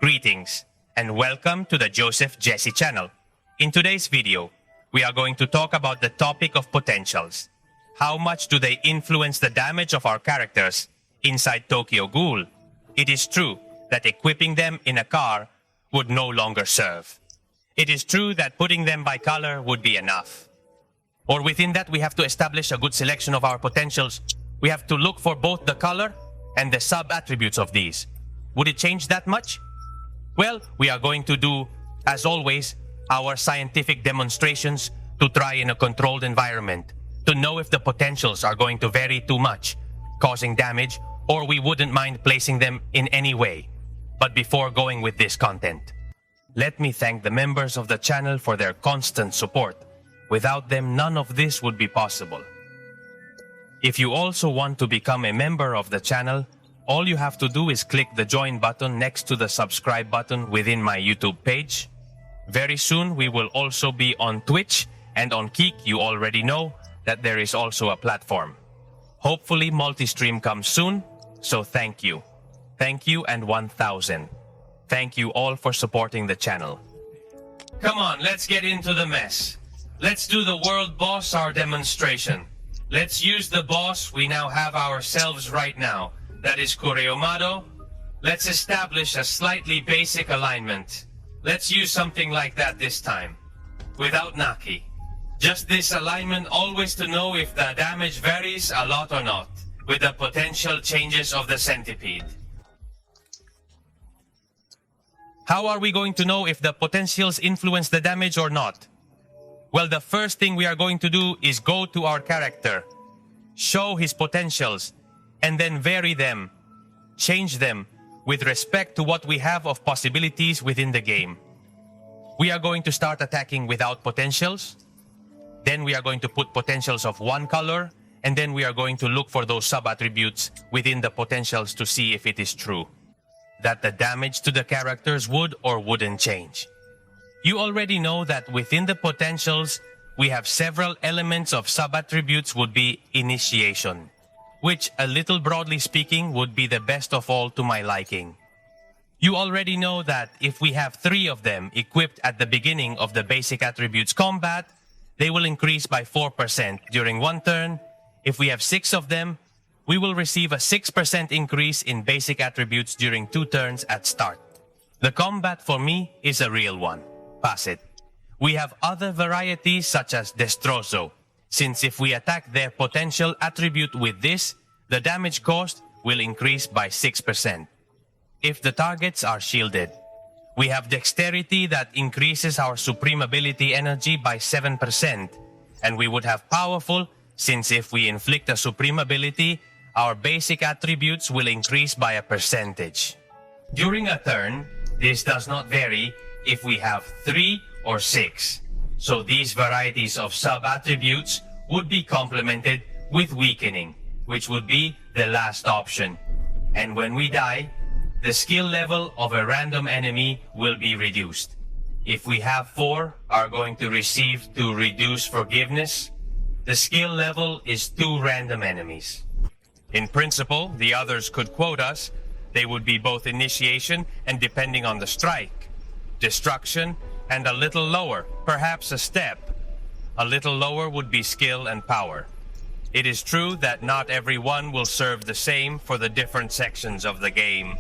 Greetings and welcome to the Jaycee channel. In today's video, we are going to talk about the topic of potentials. How much do they influence the damage of our characters inside Tokyo Ghoul? It is true that equipping them in a car would no longer serve. It is true that putting them by color would be enough. Or within that, we have to establish a good selection of our potentials. We have to look for both the color and the sub-attributes of these. Would it change that much? Well, we are going to do, as always, our scientific demonstrations to try in a controlled environment to know if the potentials are going to vary too much, causing damage, or we wouldn't mind placing them in any way. But before going with this content, let me thank the members of the channel for their constant support. Without them, none of this would be possible. If you also want to become a member of the channel, all you have to do is click the join button next to the subscribe button within my YouTube page. Very soon we will also be on Twitch, and on Kik you already know that there is also a platform. Hopefully multi-stream comes soon, so thank you. Thank you and 1000. Thank you all for supporting the channel. Come on, let's get into the mess. Let's do the world boss our demonstration. Let's use the boss we now have ourselves right now. That is Kureomado. Let's establish a slightly basic alignment. Let's use something like that this time. Without Naki. Just this alignment always to know if the damage varies a lot or not, with the potential changes of the centipede. How are we going to know if the potentials influence the damage or not? Well, the first thing we are going to do is go to our character, show his potentials, and then vary them, change them with respect to what we have of possibilities within the game. We are going to start attacking without potentials. Then we are going to put potentials of one color, and then we are going to look for those sub-attributes within the potentials to see if it is true that the damage to the characters would or wouldn't change. You already know that within the potentials, we have several elements of sub-attributes would be initiation, which, a little broadly speaking, would be the best of all to my liking. You already know that if we have 3 of them equipped at the beginning of the basic attributes combat, they will increase by 4% during 1 turn. If we have 6 of them, we will receive a 6% increase in basic attributes during 2 turns at start. The combat for me is a real one. Pass it. We have other varieties such as Destrozo, since if we attack their potential attribute with this, the damage cost will increase by 6%. If the targets are shielded, we have Dexterity that increases our supreme ability energy by 7%, and we would have Powerful, since if we inflict a supreme ability, our basic attributes will increase by a percentage. During a turn, this does not vary if we have 3 or 6. So these varieties of sub-attributes would be complemented with weakening, which would be the last option. And when we die, the skill level of a random enemy will be reduced. If we have 4 are going to receive to reduce forgiveness, the skill level is 2 random enemies. In principle, the others could quote us. They would be both initiation and, depending on the strike, destruction, and a little lower, perhaps a step. A little lower would be skill and power. It is true that not every one will serve the same for the different sections of the game.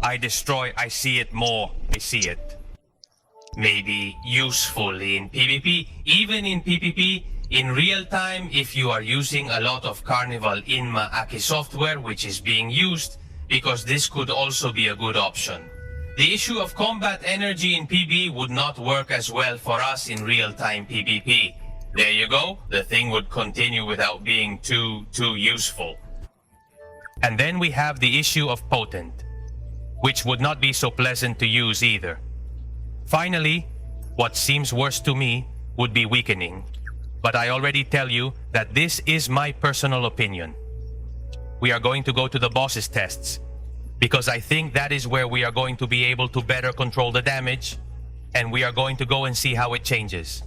I destroy, I see it more, I see it. Maybe useful in PvP, even in PvP, in real time if you are using a lot of Carnival Inma Aki software which is being used, because this could also be a good option. The issue of combat energy in PB would not work as well for us in real-time PvP. There you go, the thing would continue without being too useful. And then we have the issue of potent, which would not be so pleasant to use either. Finally, what seems worse to me would be weakening. But I already tell you that this is my personal opinion. We are going to go to the boss's tests, because I think that is where we are going to be able to better control the damage, and we are going to go and see how it changes.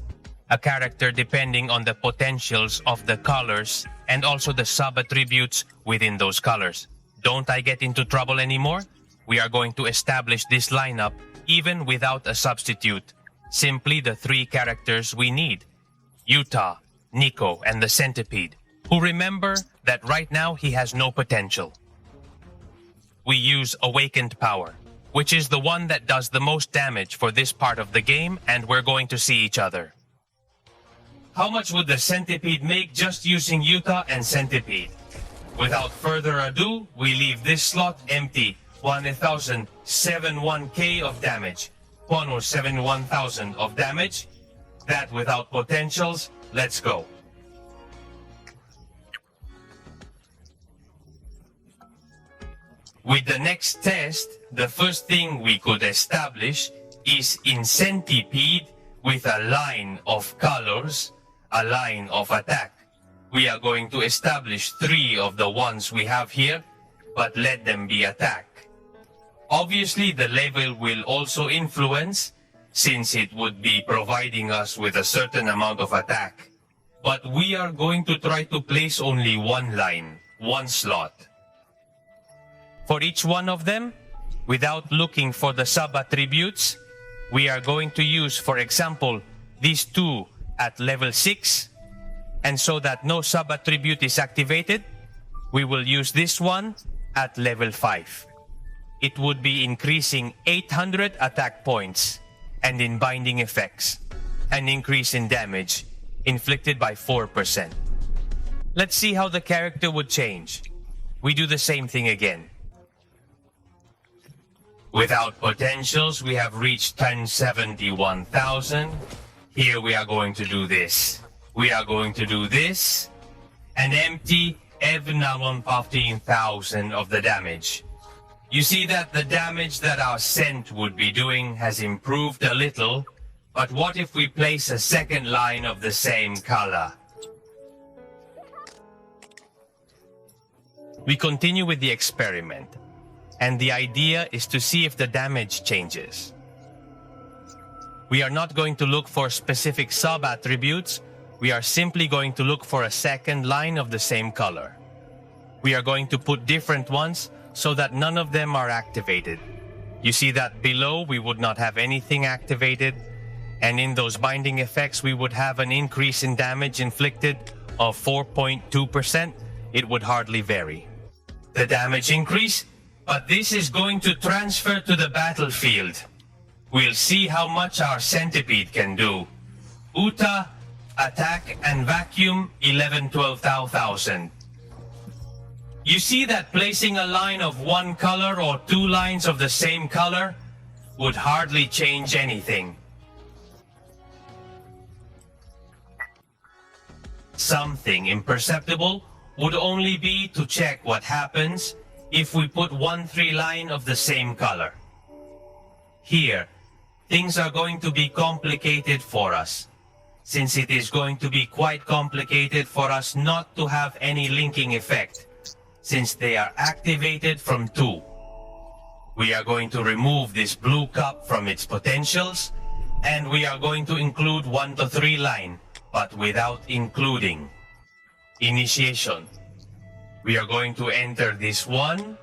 A character depending on the potentials of the colors and also the sub-attributes within those colors. Don't I get into trouble anymore? we are going to establish this lineup even without a substitute. Simply the three characters we need. Utah, Nico, and the Centipede, who remember that right now he has no potential. We use Awakened Power, which is the one that does the most damage for this part of the game, and we're going to see each other. How much would the Centipede make just using Utah and Centipede? Without further ado, we leave this slot empty. 1,071k of damage. 171,000 of damage. That without potentials. Let's go. With the next test, the first thing we could establish is in Centipede with a line of colors, a line of attack. We are going to establish 3 of the ones we have here, but let them be attack. Obviously, the level will also influence, since it would be providing us with a certain amount of attack. But we are going to try to place only one line, one slot. For each one of them, without looking for the sub-attributes, we are going to use, for example, these 2 at level 6, and so that no sub-attribute is activated, we will use this one at level 5. It would be increasing 800 attack points, and in binding effects, an increase in damage inflicted by 4%. Let's see how the character would change. We do the same thing again. Without potentials, we have reached 1071,000. Here we are going to do this. We are going to do this and empty even 15,000 of the damage. You see that the damage that our scent would be doing has improved a little, but what if we place a second line of the same color? We continue with the experiment, and the idea is to see if the damage changes. We are not going to look for specific sub-attributes. We are simply going to look for a second line of the same color. We are going to put different ones so that none of them are activated. You see that below we would not have anything activated, and in those binding effects we would have an increase in damage inflicted of 4.2%. It would hardly vary. The damage increase, but this is going to transfer to the battlefield. We'll see how much our Centipede can do. Uta, attack and vacuum 11,000-12,000. You see that placing a line of one color or 2 lines of the same color would hardly change anything. Something imperceptible would only be to check what happens if we put 1-3 line of the same color. Here, things are going to be complicated for us, since it is going to be quite complicated for us not to have any linking effect, since they are activated from 2. We are going to remove this blue cup from its potentials, and we are going to include 1-3 line, but without including initiation. We are going to enter this one.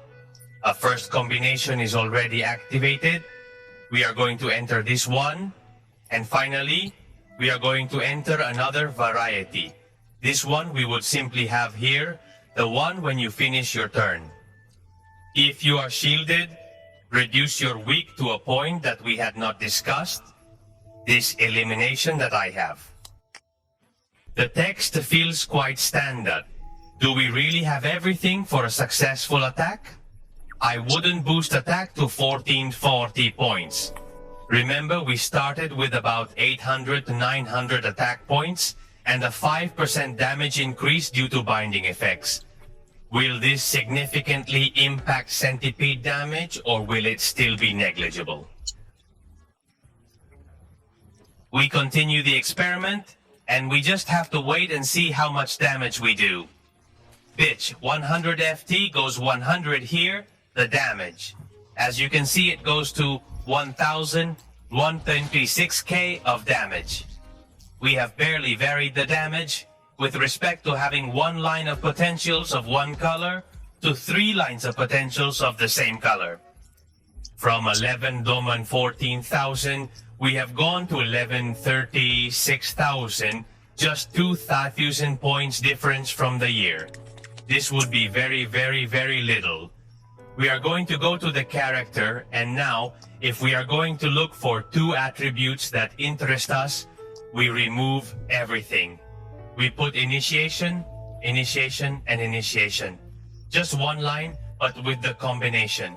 A first combination is already activated. We are going to enter this one, and finally, we are going to enter another variety. This one we would simply have here, the one when you finish your turn. If you are shielded, reduce your weak to a point that we had not discussed. This elimination that I have. The text feels quite standard. Do we really have everything for a successful attack? I wouldn't boost attack to 1440 points. Remember, we started with about 800 to 900 attack points and a 5% damage increase due to binding effects. Will this significantly impact Centipede damage, or will it still be negligible? We continue the experiment, and we just have to wait and see how much damage we do. Bitch, 100 FT goes 100 here, the damage. As you can see, it goes to 1,126k of damage. We have barely varied the damage with respect to having 1 line of potentials of one color to 3 lines of potentials of the same color. From 11 Doman 14,000, we have gone to 1136,000, just 2,000 points difference from the year. This would be very, very, very little. We are going to go to the character, and now, if we are going to look for two attributes that interest us, we remove everything. We put initiation, initiation, and initiation. Just one line, but with the combination.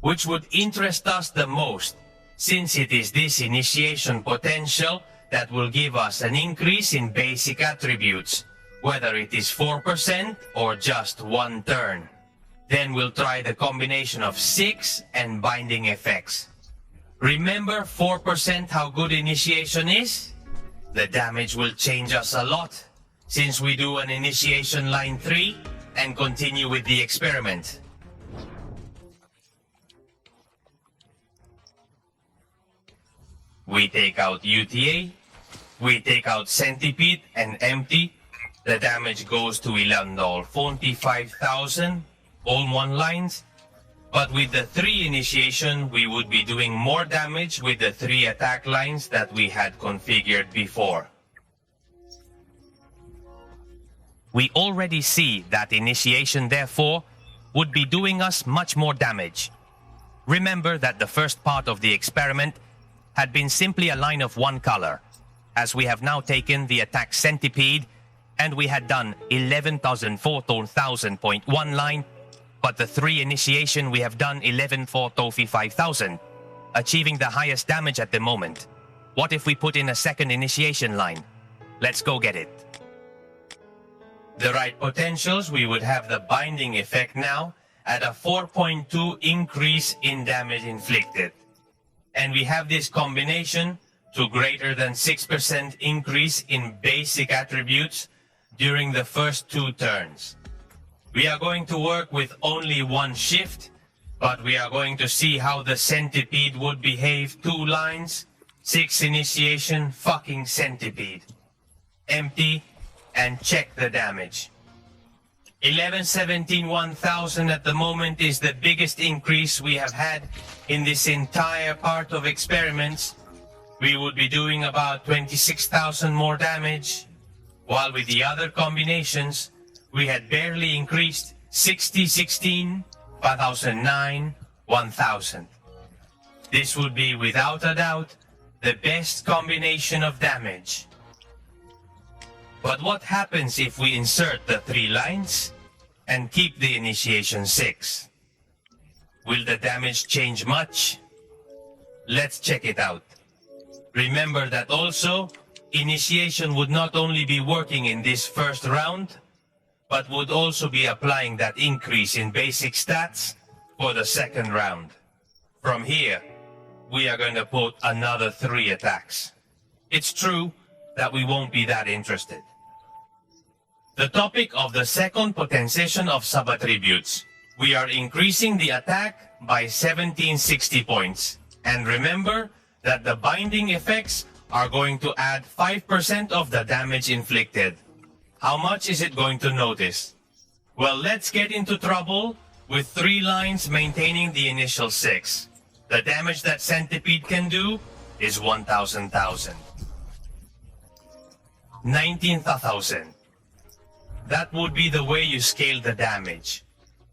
Which would interest us the most, since it is this initiation potential that will give us an increase in basic attributes, whether it is 4% or just one turn. Then we'll try the combination of 6 and binding effects. Remember 4% how good initiation is? The damage will change us a lot, since we do an initiation line 3 and continue with the experiment. We take out UTA, we take out Centipede and Empty. The damage goes to Ilandol 45,000, all one lines. But with the 3 initiation, we would be doing more damage with the 3 attack lines that we had configured before. We already see that initiation, therefore, would be doing us much more damage. Remember that the first part of the experiment had been simply a line of one color, as we have now taken the attack Centipede, and we had done 11,004,000.1 line, but the 3 initiation we have done 11,455,000, achieving the highest damage at the moment. What if we put in a second initiation line? Let's go get it. The right potentials, we would have the binding effect now at a 4.2 increase in damage inflicted. And we have this combination to greater than 6% increase in basic attributes during the first 2 turns. We are going to work with only one shift, but we are going to see how the Centipede would behave 2 lines, 6 initiation, fucking Centipede. Empty, and check the damage. 11,17,1,000 at the moment is the biggest increase we have had in this entire part of experiments. We would be doing about 26,000 more damage, while with the other combinations, we had barely increased 60, 16, 5,009, 1,000. This would be without a doubt the best combination of damage. But what happens if we insert the 3 lines and keep the initiation 6? Will the damage change much? Let's check it out. Remember that also, initiation would not only be working in this first round, but would also be applying that increase in basic stats for the second round. From here, we are going to put another 3 attacks. It's true that we won't be that interested. The topic of the second potentiation of sub-attributes. We are increasing the attack by 1760 points. And remember that the binding effects are going to add 5% of the damage inflicted. How much is it going to notice? Well, let's get into trouble with 3 lines maintaining the initial 6. The damage that Centipede can do is 1,000,000. 19,000. That would be the way you scale the damage.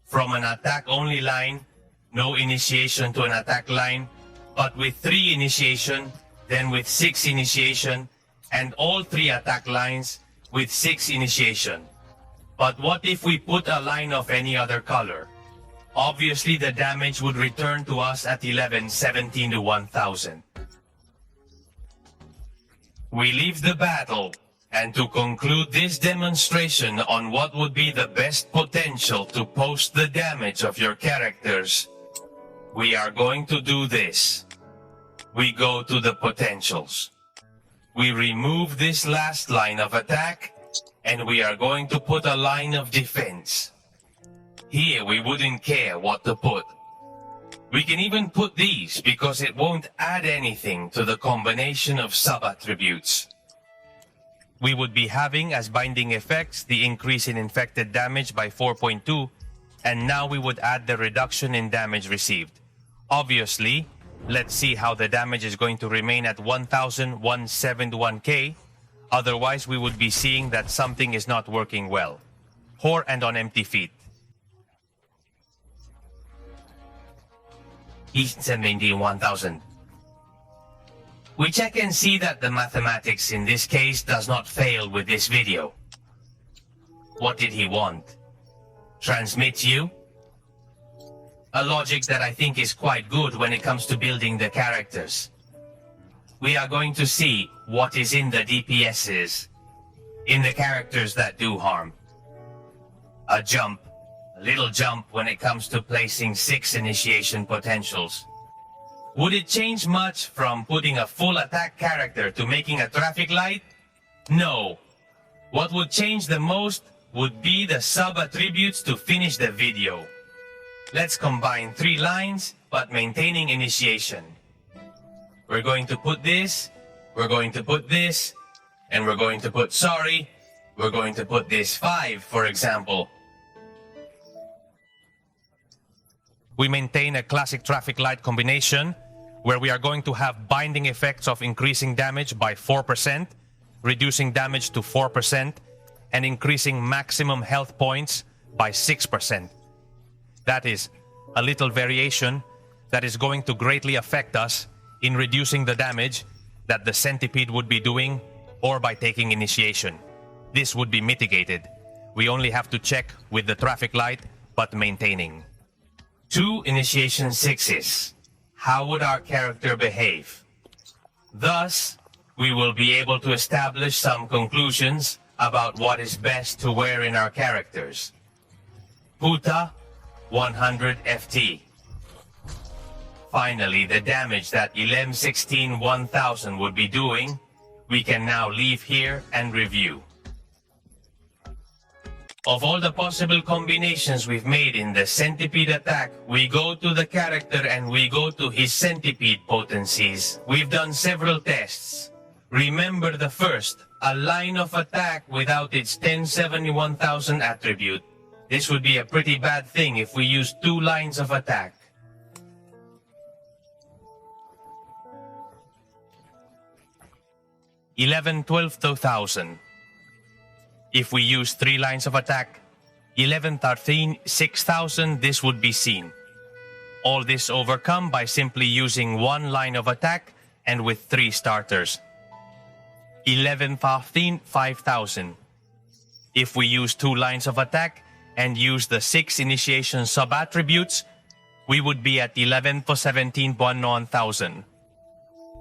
From an attack-only line, no initiation to an attack line, but with 3 initiation, then with 6 initiation, and all 3 attack lines with 6 initiation. But what if we put a line of any other color? Obviously, the damage would return to us at 11,17 to 1,000. We leave the battle. And to conclude this demonstration on what would be the best potential to post the damage of your characters, we are going to do this. We go to the potentials. We remove this last line of attack, and we are going to put a line of defense. Here we wouldn't care what to put. We can even put these because it won't add anything to the combination of sub-attributes. We would be having as binding effects the increase in infected damage by 4.2, and now we would add the reduction in damage received. Obviously, let's see how the damage is going to remain at 1,171k. Otherwise, we would be seeing that something is not working well. Poor and on empty feet. He's 71,000. We check and see that the mathematics in this case does not fail with this video. What did he want? Transmit you? A logic that I think is quite good when it comes to building the characters. We are going to see what is in the DPSs, in the characters that do harm. A little jump when it comes to placing 6 initiation potentials. Would it change much from putting a full attack character to making a traffic light? No. What would change the most would be the sub-attributes to finish the video. Let's combine 3 lines, but maintaining initiation. We're going to put this, we're going to put this, and we're going to put sorry. We're going to put this 5, for example. We maintain a classic traffic light combination, where we are going to have binding effects of increasing damage by 4%, reducing damage to 4%, and increasing maximum health points by 6%. That is a little variation that is going to greatly affect us in reducing the damage that the centipede would be doing or by taking initiation. This would be mitigated. We only have to check with the traffic light, but maintaining. 2 initiation 6s. How would our character behave? Thus, we will be able to establish some conclusions about what is best to wear in our characters. Puta, 100 FT. Finally, the damage that 1116-1000 would be doing, we can now leave here and review. Of all the possible combinations we've made in the centipede attack, we go to the character and we go to his centipede potencies. We've done several tests. Remember the first, a line of attack without its 1071,000 attribute. This would be a pretty bad thing if we use 2 lines of attack. $11,12,000. If we use 3 lines of attack, 11,13,6,000, this would be seen. All this overcome by simply using 1 line of attack and with 3 starters. 11,15,5,000. If we use 2 lines of attack and use the 6 initiation sub-attributes, we would be at 11,17,1,000.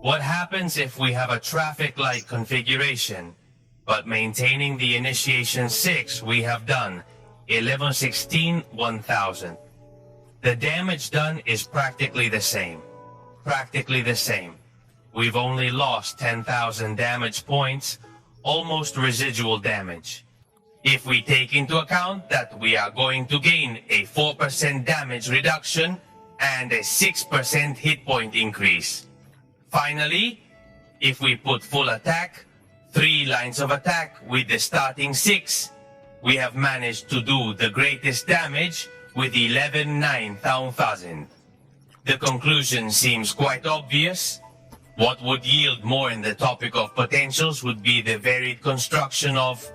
What happens if we have a traffic light configuration? But maintaining the initiation 6, we have done 11,16,1,000. The damage done is practically the same. We've only lost 10,000 damage points, almost residual damage. If we take into account that we are going to gain a 4% damage reduction and a 6% hit point increase. Finally, if we put full attack, 3 lines of attack with the starting 6, we have managed to do the greatest damage with 11,9,000. The conclusion seems quite obvious. What would yield more in the topic of potentials would be the varied construction of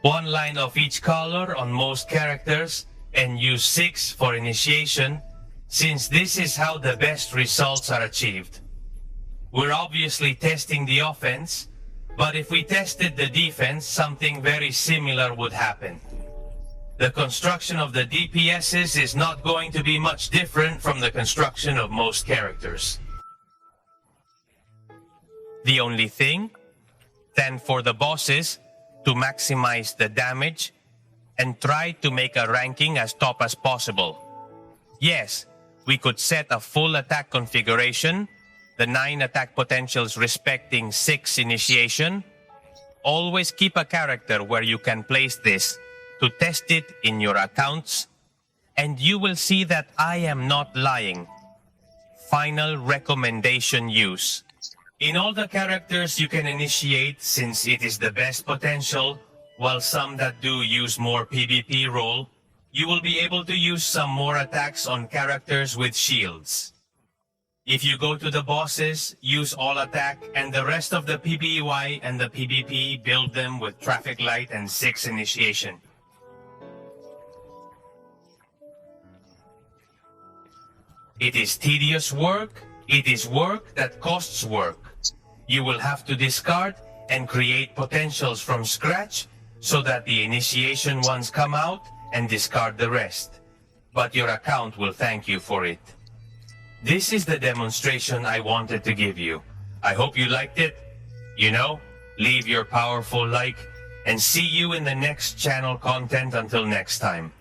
1 line of each color on most characters and use 6 for initiation, since this is how the best results are achieved. We're obviously testing the offense, but if we tested the defense, something very similar would happen. The construction of the DPSs is not going to be much different from the construction of most characters. The only thing, then for the bosses, to maximize the damage and try to make a ranking as top as possible. Yes, we could set a full attack configuration, the 9 attack potentials respecting 6 initiation. Always keep a character where you can place this to test it in your accounts, and you will see that I am not lying. Final recommendation use. In all the characters you can initiate, since it is the best potential, while some that do use more PvP role, you will be able to use some more attacks on characters with shields. If you go to the bosses, use all attack, and the rest of the PBY and the PvP, build them with traffic light and 6 initiation. It is tedious work. It is work that costs work. You will have to discard and create potentials from scratch so that the initiation ones come out and discard the rest. But your account will thank you for it. This is the demonstration I wanted to give you. I hope you liked it. You know, leave your powerful like and see you in the next channel content until next time.